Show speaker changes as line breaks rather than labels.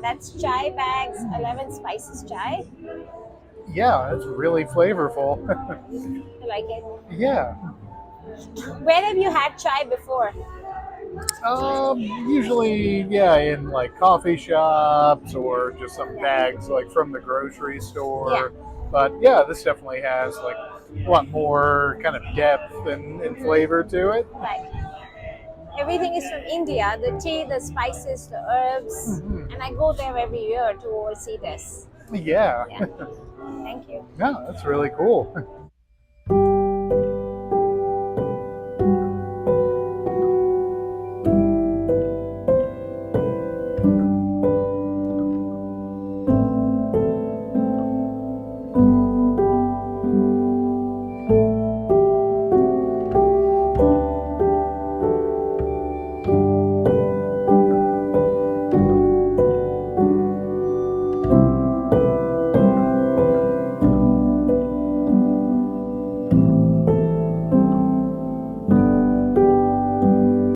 That's ChaiBag's 11 spices chai.
Yeah, it's really flavorful.
You like it?
Yeah.
Where have you had chai before?
Usually, yeah, in like coffee shops or just some
Yeah.
bags like from the grocery
Yeah.
store. But yeah, this definitely has like a lot more kind of depth and flavor to it.
Right. Everything is from India. The tea, the spices, the herbs,
Hmm.
and I go there every year to oversee this.
Yeah.
Yeah. Thank you.
Yeah, that's really cool.